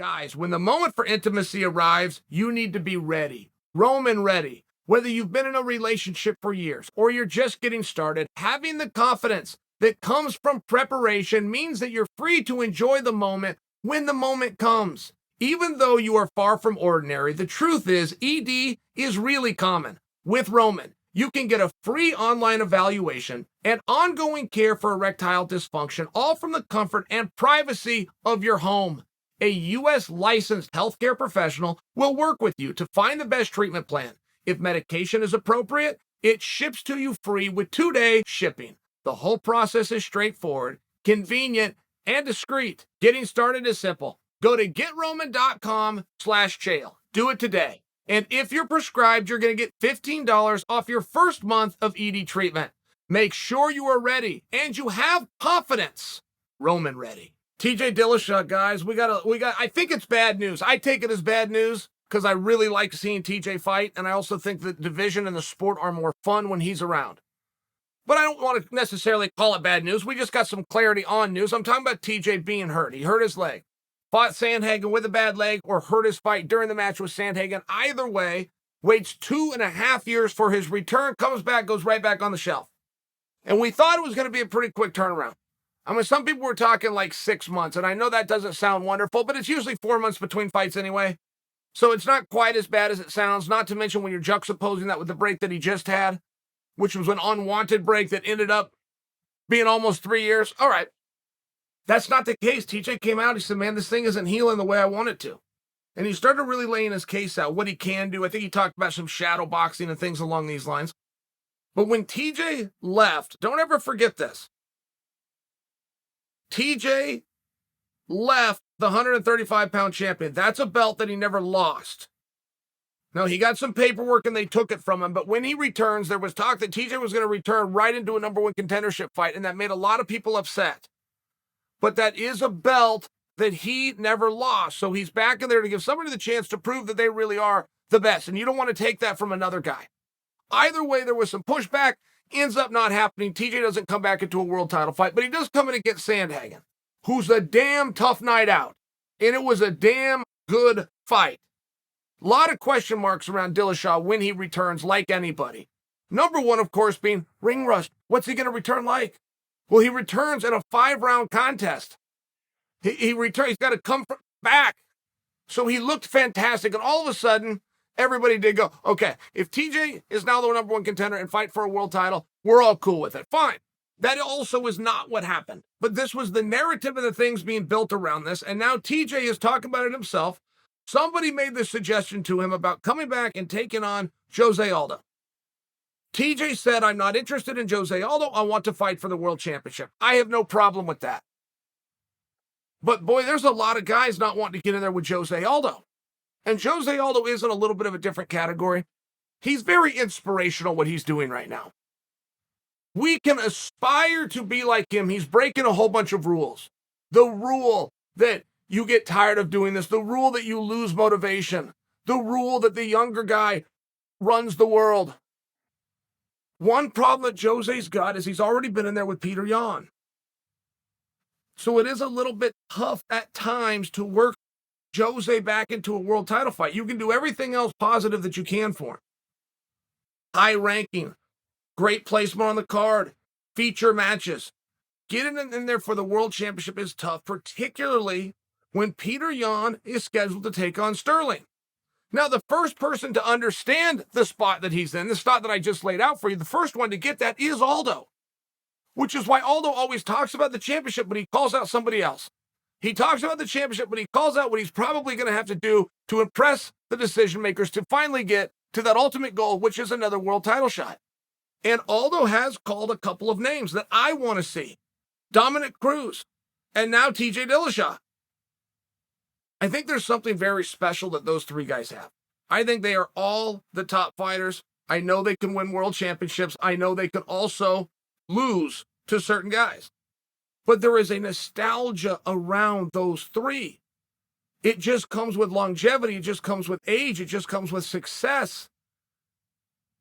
Guys, when the moment for intimacy arrives, you need to be ready. Roman ready. Whether you've been in a relationship for years or you're just getting started, having the confidence that comes from preparation means that you're free to enjoy the moment when the moment comes. Even though you are far from ordinary, the truth is ED is really common. With Roman, you can get a free online evaluation and ongoing care for erectile dysfunction, all from the comfort and privacy of your home. A U.S. licensed healthcare professional will work with you to find the best treatment plan. If medication is appropriate, it ships to you free with 2-day shipping. The whole process is straightforward, convenient, and discreet. Getting started is simple. Go to GetRoman.com/Chael. Do it today. And if you're prescribed, you're going to get $15 off your first month of ED treatment. Make sure you are ready and you have confidence. Roman ready. T.J. Dillashaw, guys, we got. I think it's bad news. I take it as bad news because I really like seeing T.J. fight, and I also think the division and the sport are more fun when he's around. But I don't want to necessarily call it bad news. We just got some clarity on news. I'm talking about T.J. being hurt. He hurt his leg. Fought Sandhagen with a bad leg or hurt his fight during the match with Sandhagen. Either way, waits 2.5 years for his return, comes back, goes right back on the shelf. And we thought it was going to be a pretty quick turnaround. I mean, some people were talking like 6 months, and I know that doesn't sound wonderful, but it's usually 4 months between fights anyway. So it's not quite as bad as it sounds, not to mention when you're juxtaposing that with the break that he just had, which was an unwanted break that ended up being almost 3 years. All right. That's not the case. TJ came out, he said, man, this thing isn't healing the way I want it to. And he started really laying his case out, what he can do. I think he talked about some shadow boxing and things along these lines. But when TJ left, don't ever forget this. TJ left the 135-pound champion. That's a belt that he never lost. Now, he got some paperwork and they took it from him, but when he returns, there was talk that TJ was going to return right into a number one contendership fight, and that made a lot of people upset. But that is a belt that he never lost, so he's back in there to give somebody the chance to prove that they really are the best, and you don't want to take that from another guy. Either way, there was some pushback. Ends up not happening. TJ doesn't come back into a world title fight, but he does come in against Sandhagen, who's a damn tough night out. And it was a damn good fight. A lot of question marks around Dillashaw when he returns, like anybody. Number one, of course, being ring rust. What's he going to return like? Well, he returns in a 5-round contest. He returns. He's got to come back. So he looked fantastic. And all of a sudden, everybody did go, okay, if TJ is now the number one contender and fight for a world title, we're all cool with it. Fine. That also is not what happened. But this was the narrative of the things being built around this. And now TJ is talking about it himself. Somebody made this suggestion to him about coming back and taking on Jose Aldo. TJ said, I'm not interested in Jose Aldo. I want to fight for the world championship. I have no problem with that. But boy, there's a lot of guys not wanting to get in there with Jose Aldo. And Jose Aldo is in a little bit of a different category. He's very inspirational what he's doing right now. We can aspire to be like him. He's breaking a whole bunch of rules. The rule that you get tired of doing this, the rule that you lose motivation, the rule that the younger guy runs the world. One problem that Jose's got is he's already been in there with Peter Yan. So it is a little bit tough at times to work Jose back into a world title fight. You can do everything else positive that you can for him. High ranking, great placement on the card, feature matches. Getting in there for the world championship is tough, particularly when Peter Yan is scheduled to take on Sterling. Now, the first person to understand the spot that he's in, the spot that I just laid out for you, the first one to get that is Aldo, which is why Aldo always talks about the championship, but he calls out somebody else. He talks about the championship, but he calls out what he's probably going to have to do to impress the decision makers to finally get to that ultimate goal, which is another world title shot. And Aldo has called a couple of names that I want to see. Dominic Cruz, and now T.J. Dillashaw. I think there's something very special that those three guys have. I think they are all the top fighters. I know they can win world championships. I know they can also lose to certain guys. But there is a nostalgia around those three. It just comes with longevity. It just comes with age. It just comes with success.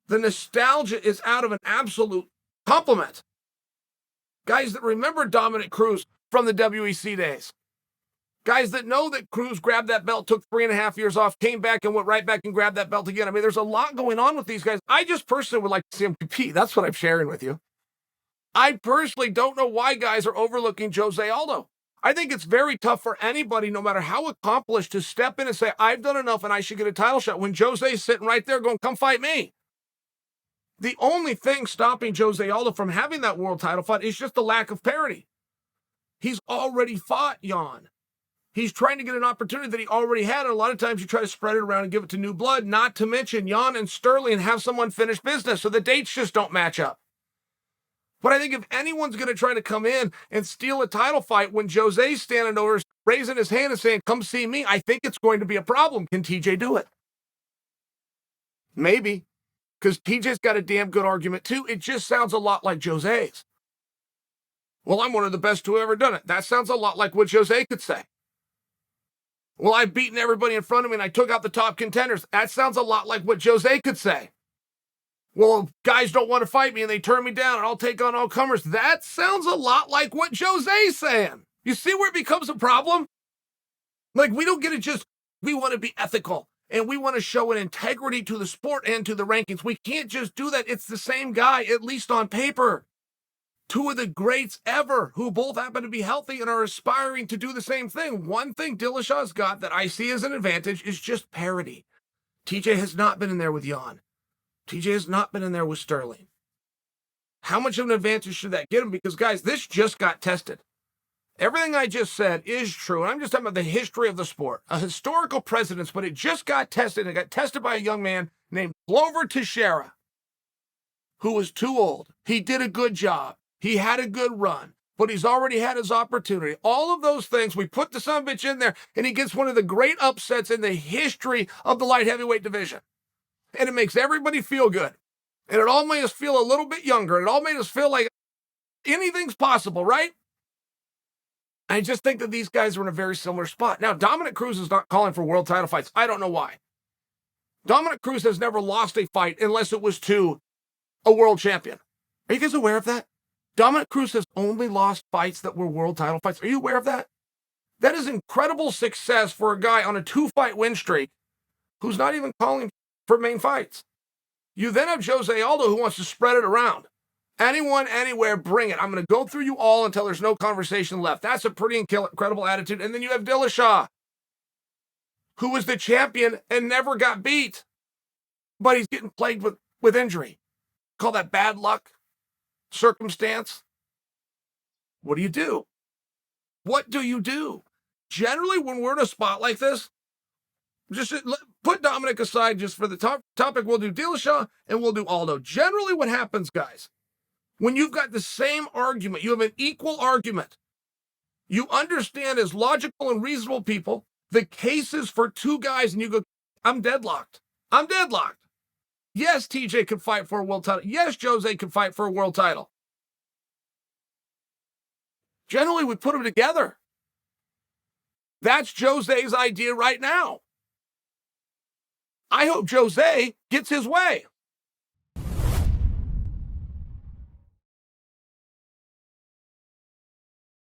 The nostalgia is out of an absolute compliment. Guys that remember Dominic Cruz from the WEC days. Guys that know that Cruz grabbed that belt, took 3.5 years off, came back and went right back and grabbed that belt again. I mean, there's a lot going on with these guys. I just personally would like to see them compete. That's what I'm sharing with you. I personally don't know why guys are overlooking Jose Aldo. I think it's very tough for anybody, no matter how accomplished, to step in and say, I've done enough and I should get a title shot, when Jose's sitting right there going, come fight me. The only thing stopping Jose Aldo from having that world title fight is just the lack of parity. He's already fought Jon. He's trying to get an opportunity that he already had, and a lot of times you try to spread it around and give it to new blood, not to mention Jon and Sterling, and have someone finish business, so the dates just don't match up. But I think if anyone's going to try to come in and steal a title fight when Jose's standing over, raising his hand and saying, come see me, I think it's going to be a problem. Can TJ do it? Maybe, because TJ's got a damn good argument too. It just sounds a lot like Jose's. Well, I'm one of the best to have ever done it. That sounds a lot like what Jose could say. Well, I've beaten everybody in front of me and I took out the top contenders. That sounds a lot like what Jose could say. Well, guys don't want to fight me and they turn me down and I'll take on all comers. That sounds a lot like what Jose's saying. You see where it becomes a problem? Like, we don't get it just, we want to be ethical and we want to show an integrity to the sport and to the rankings. We can't just do that. It's the same guy, at least on paper. Two of the greats ever who both happen to be healthy and are aspiring to do the same thing. One thing Dillashaw's got that I see as an advantage is just parity. TJ has not been in there with Jon. TJ has not been in there with Sterling. How much of an advantage should that get him? Because, guys, this just got tested. Everything I just said is true. And I'm just talking about the history of the sport. A historical precedence, but it just got tested. It got tested by a young man named Glover Teixeira, who was too old. He did a good job. He had a good run, but he's already had his opportunity. All of those things, we put the son of a bitch in there, and he gets one of the great upsets in the history of the light heavyweight division. And it makes everybody feel good. And it all made us feel a little bit younger. It all made us feel like anything's possible, right? I just think that these guys are in a very similar spot. Now, Dominick Cruz is not calling for world title fights. I don't know why. Dominick Cruz has never lost a fight unless it was to a world champion. Are you guys aware of that? Dominick Cruz has only lost fights that were world title fights. Are you aware of that? That is incredible success for a guy on a 2-fight win streak who's not even calling for main fights. You then have Jose Aldo, who wants to spread it around. Anyone, anywhere, bring it. I'm going to go through you all until there's no conversation left. That's a pretty incredible attitude. And then you have Dillashaw, who was the champion and never got beat, but he's getting plagued with injury. Call that bad luck, circumstance. What do you do? What do you do? Generally, when we're in a spot like this, just put Dominic aside just for the topic. We'll do Dillashaw and we'll do Aldo. Generally, what happens, guys, when you've got the same argument, you have an equal argument, you understand as logical and reasonable people the cases for two guys, and you go, I'm deadlocked. I'm deadlocked. Yes, TJ could fight for a world title. Yes, Jose could fight for a world title. Generally, we put them together. That's Jose's idea right now. I hope Jose gets his way.